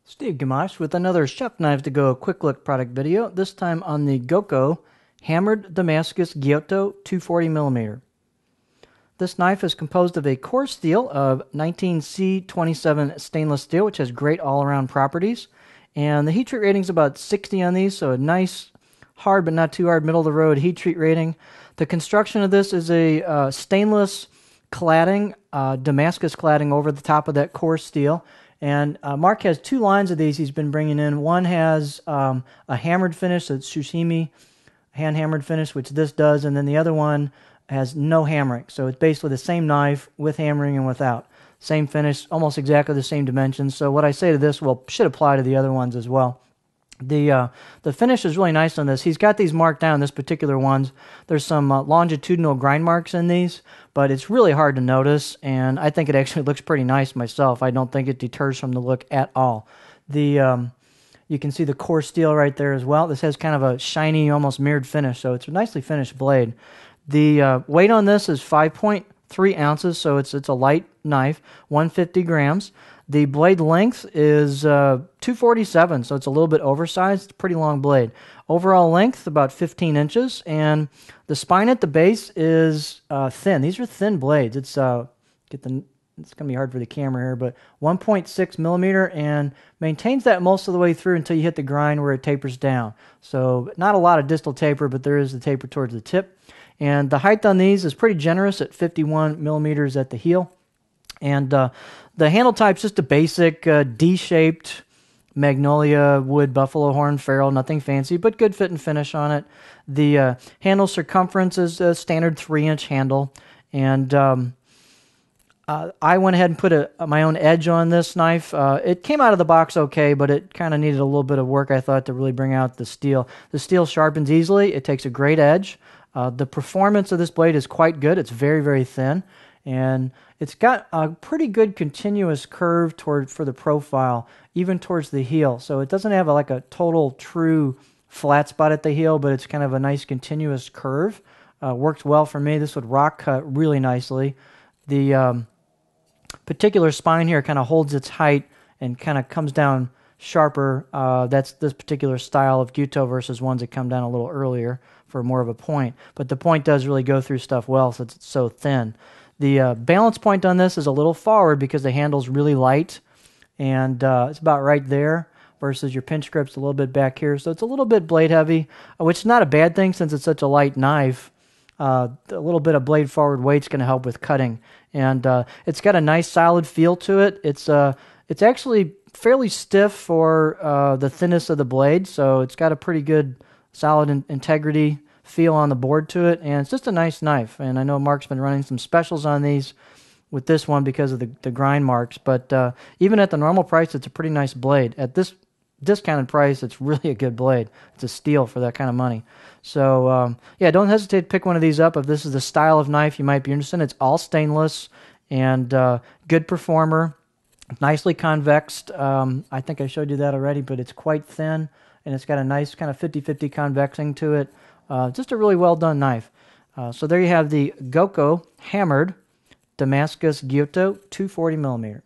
Steve Gamache with another Chef Knives to Go quick look product video, this time on the Goko Hammered Damascus Gyuto 240mm. This knife is composed of a core steel of 19C27 stainless steel, which has great all-around properties. And the heat treat rating is about 60 on these, so a nice, hard but not too hard, middle-of-the-road heat treat rating. The construction of this is a stainless cladding, Damascus cladding over the top of that core steel. And Mark has two lines of these he's been bringing in. One has a hammered finish, that's sashimi hand-hammered finish, which this does, and then the other one has no hammering. So it's basically the same knife with hammering and without. Same finish, almost exactly the same dimensions. So what I say to this should apply to the other ones as well. The finish is really nice on this. He's got these marked down, this particular ones. There's some longitudinal grind marks in these, but it's really hard to notice, and I think it actually looks pretty nice myself. I don't think it deters from the look at all. You can see the core steel right there as well. This has kind of a shiny, almost mirrored finish, so it's a nicely finished blade. The weight on this is 5.3 ounces, so it's a light knife, 150 grams. The blade length is 247, so it's a little bit oversized. It's a pretty long blade. Overall length, about 15 inches, and the spine at the base is thin. These are thin blades. It's going to be hard for the camera here, but 1.6 millimeter, and maintains that most of the way through until you hit the grind where it tapers down. So not a lot of distal taper, but there is the taper towards the tip. And the height on these is pretty generous at 51 millimeters at the heel. And the handle type's just a basic D-shaped magnolia wood buffalo horn ferrule, nothing fancy, but good fit and finish on it. The handle circumference is a standard 3-inch handle, and I went ahead and put my own edge on this knife. It came out of the box okay, but it kind of needed a little bit of work, I thought, to really bring out the steel. The steel sharpens easily. It takes a great edge. The performance of this blade is quite good. It's very, very thin, and it's got a pretty good continuous curve for the profile, even towards the heel. So it doesn't have like a total true flat spot at the heel, but it's kind of a nice continuous curve. Works well for me. This would rock cut really nicely. The particular spine here kind of holds its height and kind of comes down sharper. That's this particular style of Gyuto versus ones that come down a little earlier for more of a point. But the point does really go through stuff well since it's so thin. The balance point on this is a little forward because the handle's really light, and it's about right there versus your pinch grip's a little bit back here. So it's a little bit blade heavy, which is not a bad thing since it's such a light knife. A little bit of blade forward weight's going to help with cutting, and it's got a nice solid feel to it. It's actually fairly stiff for the thinness of the blade, so it's got a pretty good solid integrity feel on the board to it, and it's just a nice knife. And I know Mark's been running some specials on these with this one because of the grind marks, but even at the normal price, it's a pretty nice blade. At this discounted price, it's really a good blade. It's a steal for that kind of money. So yeah, don't hesitate to pick one of these up if this is the style of knife you might be interested in. It's all stainless and good performer, nicely convexed. I think I showed you that already, but it's quite thin, and it's got a nice kind of 50-50 convexing to it. Just a really well done knife. So there you have the Goko Hammered Damascus Gyuto 240mm.